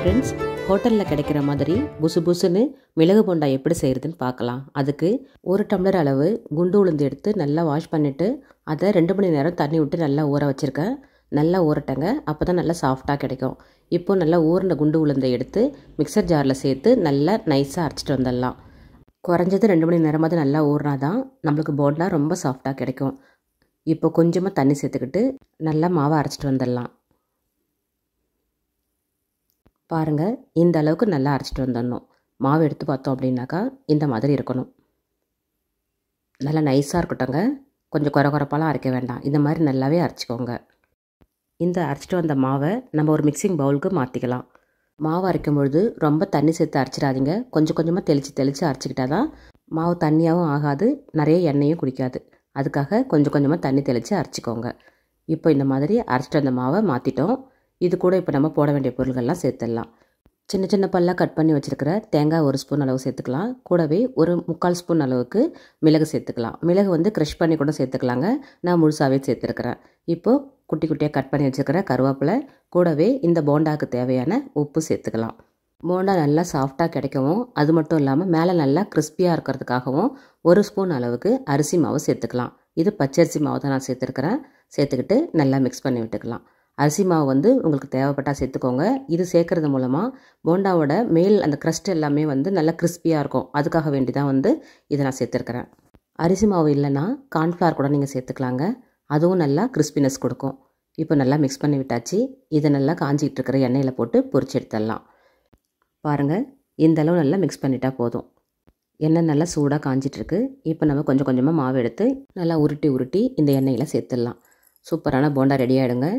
Friends, ஹோட்டலில் கிடைக்கிற மாதிரி புசு புசுன்னு மிளகு போண்டா எப்படி செய்கிறதுன்னு பார்க்கலாம். அதுக்கு 1 டம்ளர் அளவு குண்டு உளுந்து எடுத்து நல்லா வாஷ் பண்ணிவிட்டு அதை 2 மணி நேரம் தண்ணி விட்டு நல்லா ஊற வச்சுருக்கேன். நல்லா ஊறட்டங்க, அப்போ தான் நல்லா சாஃப்டாக கிடைக்கும். இப்போது நல்லா ஊறின குண்டு உளுந்தை எடுத்து மிக்சர் ஜாரில் சேர்த்து நல்லா நைஸாக அரைச்சிட்டு வந்துடலாம். குறைஞ்சது 2 மணி நேரமாவது நல்லா ஊறினா தான் நம்மளுக்கு போண்டா ரொம்ப சாஃப்டாக கிடைக்கும். இப்போ கொஞ்சமாக தண்ணி சேர்த்துக்கிட்டு நல்லா மாவை அரைச்சிட்டு வந்துடலாம். பாருங்கள், இந்த அளவுக்கு நல்லா அரைச்சிட்டு வந்துடணும். மாவு எடுத்து பார்த்தோம் அப்படின்னாக்கா இந்த மாதிரி இருக்கணும். நல்லா நைஸாக இருக்கட்டும்ங்க, கொஞ்சம் குறப்பாலாம் அரைக்க வேண்டாம். இந்த மாதிரி நல்லாவே அரைச்சிக்கோங்க. இந்த அரைச்சிட்டு வந்த மாவை நம்ம ஒரு மிக்சிங் பவுலுக்கு மாற்றிக்கலாம். மாவு அரைக்கும் பொழுது ரொம்ப தண்ணி சேர்த்து அரைச்சிடாதீங்க. கொஞ்சம் கொஞ்சமாக தெளித்து அரைச்சிக்கிட்டா தான் மாவு தண்ணியாகவும் ஆகாது, நிறைய எண்ணெயும் குடிக்காது. அதுக்காக கொஞ்சம் கொஞ்சமாக தண்ணி தெளித்து அரைச்சிக்கோங்க. இப்போ இந்த மாதிரி அரைச்சிட்டு வந்த மாவை மாற்றிட்டோம். இது கூட இப்போ நம்ம போட வேண்டிய பொருள்கள்லாம் சேர்த்துடலாம். சின்ன சின்ன பல்லாக கட் பண்ணி வச்சுருக்கிற தேங்காய் 1 ஸ்பூன் அளவு சேர்த்துக்கலாம். கூடவே ஒரு 3/4 ஸ்பூன் அளவுக்கு மிளகு சேர்த்துக்கலாம். மிளகு வந்து க்ரஷ் பண்ணி கூட சேர்த்துக்கலாங்க. நான் முழுசாகவே சேர்த்துருக்கிறேன். இப்போது குட்டி குட்டியாக கட் பண்ணி வச்சுருக்கிற கருவேப்பிலை, கூடவே இந்த போண்டாவுக்கு தேவையான உப்பு சேர்த்துக்கலாம். போண்டா நல்லா சாஃப்டாக கிடைக்கவும், அது மட்டும் இல்லாமல் மேலே நல்லா கிறிஸ்பியாக இருக்கிறதுக்காகவும் 1 ஸ்பூன் அளவுக்கு அரிசி மாவு சேர்த்துக்கலாம். இது பச்சரிசி மாவு தான் நான் சேர்த்துருக்கிறேன். சேர்த்துக்கிட்டு நல்லா மிக்ஸ் பண்ணி விட்டுக்கலாம். அரிசி மாவு வந்து உங்களுக்கு தேவைப்பட்டால் சேர்த்துக்கோங்க. இது சேர்க்கறது மூலமாக போண்டாவோட மேல் அந்த க்ரஸ்ட் எல்லாமே வந்து நல்லா கிறிஸ்பியாக இருக்கும். அதுக்காக வேண்டி தான் வந்து இதை நான் சேர்த்துருக்கிறேன். அரிசி மாவு இல்லைன்னா கார்ன்ஃப்ளவர் கூட நீங்கள் சேர்த்துக்கலாங்க. அதுவும் நல்லா கிறிஸ்பினஸ் கொடுக்கும். இப்போ நல்லா மிக்ஸ் பண்ணி விட்டாச்சு. இதை நல்லா காஞ்சிக்கிட்டு இருக்கிற எண்ணெயில் போட்டு பொரிச்சு எடுத்துடலாம். பாருங்கள், இந்த அளவு நல்லா மிக்ஸ் பண்ணிட்டா போதும். எண்ணெய் நல்லா சூடாக காஞ்சிட்ருக்கு. இப்போ நம்ம கொஞ்சம் கொஞ்சமாக மாவு எடுத்து நல்லா உருட்டி இந்த எண்ணெயில் சேர்த்துடலாம். சூப்பரான போண்டா ரெடி ஆகிடுங்க.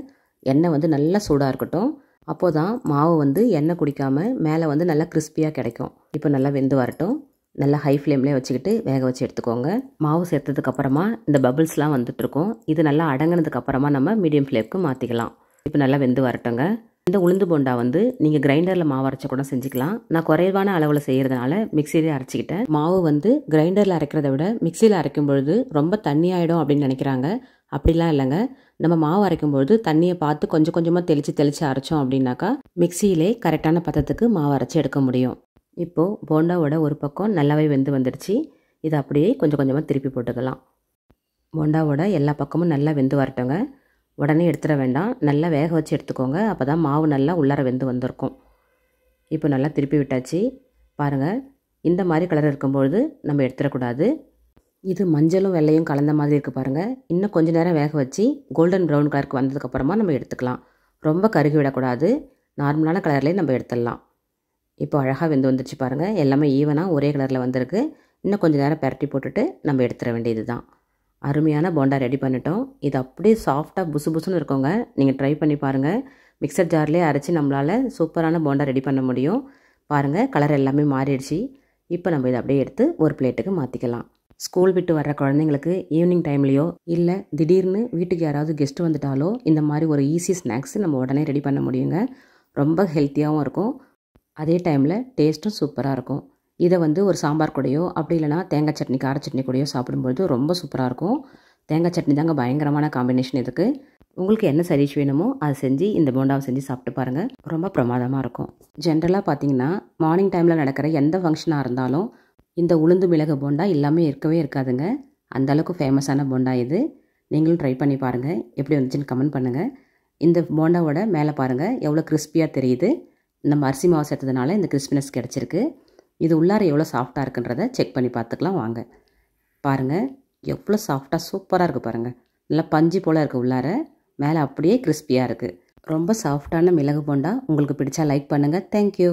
எண்ணெய் வந்து நல்லா சூடாக இருக்கட்டும். அப்போ தான் மாவு வந்து எண்ணெய் குடிக்காமல் மேலே வந்து நல்லா கிறிஸ்பியாக கிடைக்கும். இப்போ நல்லா வெந்து வரட்டும். நல்லா ஹை ஃப்ளேம்லேயே வச்சுக்கிட்டு வேக வச்சு எடுத்துக்கோங்க. மாவு சேர்த்ததுக்கப்புறமா இந்த பபிள்ஸ்லாம் வந்துட்டுருக்கும். இது நல்லா அடங்கினதுக்கப்புறமா நம்ம மீடியம் ஃப்ளேம்க்கு மாற்றிக்கலாம். இப்போ நல்லா வெந்து வரட்டுங்க. இந்த உளுந்து போண்டா வந்து நீங்கள் கிரைண்டரில் மாவு அரைச்ச கூட செஞ்சுக்கலாம். நான் குறைவான அளவில் செய்கிறதுனால மிக்சியிலே அரைச்சிக்கிட்டேன். மாவு வந்து கிரைண்டரில் அரைக்கிறத விட மிக்சியில் அரைக்கும் பொழுது ரொம்ப தண்ணி ஆகிடும் அப்படின்னு நினைக்கிறாங்க. அப்படிலாம் இல்லைங்க. நம்ம மாவு அரைக்கும்பொழுது தண்ணியை பார்த்து கொஞ்சம் கொஞ்சமாக தெளித்து அரைச்சோம் அப்படின்னாக்கா மிக்சியிலே கரெக்டான பதத்துக்கு மாவு அரைச்சி எடுக்க முடியும். இப்போது போண்டாவோட ஒரு பக்கம் நல்லாவே வெந்து வந்துடுச்சு. இதை அப்படியே கொஞ்சம் கொஞ்சமாக திருப்பி போட்டுக்கலாம். போண்டாவோட எல்லா பக்கமும் நல்லா வெந்து வரட்டுங்க. உடனே எடுத்துட வேண்டாம், நல்லா வேக வச்சு எடுத்துக்கோங்க. அப்போ தான் மாவு நல்லா உள்ளார வெந்து வந்திருக்கும். இப்போ நல்லா திருப்பி விட்டாச்சு. பாருங்கள், இந்த மாதிரி கலர் இருக்கும்பொழுது நம்ம எடுத்துடக்கூடாது. இது மஞ்சளும் வெள்ளையும் கலந்த மாதிரி இருக்குது பாருங்கள். இன்னும் கொஞ்சம் நேரம் வேக வச்சு கோல்டன் ப்ரௌன் கலருக்கு வந்ததுக்கப்புறமா நம்ம எடுத்துக்கலாம். ரொம்ப கருகி விடக்கூடாது. நார்மலான கலர்லேயே நம்ம எடுத்துடலாம். இப்போ அழகாக வெந்து வந்துடுச்சு பாருங்கள். எல்லாமே ஈவனாக ஒரே கலரில் வந்திருக்கு. இன்னும் கொஞ்சம் நேரம் பரட்டி போட்டுட்டு நம்ம எடுத்துட வேண்டியது தான். அருமையான போண்டா ரெடி பண்ணிட்டோம். இது அப்படியே சாஃப்டாக புசு புசுன்னு இருக்குங்க. நீங்கள் ட்ரை பண்ணி பாருங்கள். மிக்சர் ஜார்லேயே அரைச்சி நம்மளால் சூப்பரான போண்டா ரெடி பண்ண முடியும். பாருங்கள், கலர் எல்லாமே மாறிடுச்சு. இப்போ நம்ம இதை அப்படியே எடுத்து ஒரு பிளேட்டுக்கு மாற்றிக்கலாம். ஸ்கூல் விட்டு வர்ற குழந்தைங்களுக்கு ஈவினிங் டைம்லேயோ இல்லை திடீர்னு வீட்டுக்கு யாராவது கெஸ்ட் வந்துட்டாலோ இந்த மாதிரி ஒரு ஈஸி ஸ்நாக்ஸ் நம்ம உடனே ரெடி பண்ண முடியுங்க. ரொம்ப ஹெல்த்தியாகவும் இருக்கும். அதே டைமில் டேஸ்ட்டும் சூப்பராக இருக்கும். இதை வந்து ஒரு சாம்பார் கூடயோ அப்படி இல்லைனா தேங்காய் சட்னி கார சட்னி கூடயோ சாப்பிடும்பொழுது ரொம்ப சூப்பராக இருக்கும். தேங்காய் சட்னி தாங்க பயங்கரமான காம்பினேஷன் இதுக்கு. உங்களுக்கு என்ன சைடிஷ் வேணுமோ அதை செஞ்சு இந்த போண்டாவை செஞ்சு சாப்பிட்டு பாருங்கள். ரொம்ப பிரமாதமாக இருக்கும். ஜென்ரலாக பார்த்தீங்கன்னா மார்னிங் டைமில் நடக்கிற எந்த ஃபங்க்ஷனாக இருந்தாலும் இந்த உளுந்து மிளகு போண்டா இல்லாமல் இருக்கவே இருக்காதுங்க. அந்தளவுக்கு ஃபேமஸான போண்டா இது. நீங்களும் ட்ரை பண்ணி பாருங்கள். எப்படி வந்துச்சுன்னு கமெண்ட் பண்ணுங்கள். இந்த போண்டாவோட மேலே பாருங்கள் எவ்வளோ கிறிஸ்பியாக தெரியுது. நம்ம அரிசி மாவு சேர்த்ததுனால இந்த கிறிஸ்பினஸ் கிடச்சிருக்கு. இது உள்ளார எவ்வளோ சாஃப்டாக இருக்குன்றதை செக் பண்ணி பார்த்துக்கலாம் வாங்க. பாருங்கள், எவ்வளோ சாஃப்டாக சூப்பராக இருக்குது பாருங்கள். நல்லா பஞ்சு போல் இருக்குது உள்ளார, மேலே அப்படியே கிறிஸ்பியாக இருக்குது. ரொம்ப சாஃப்டான மிளகு போண்டா உங்களுக்கு பிடிச்சா லைக் பண்ணுங்கள். தேங்க்யூ.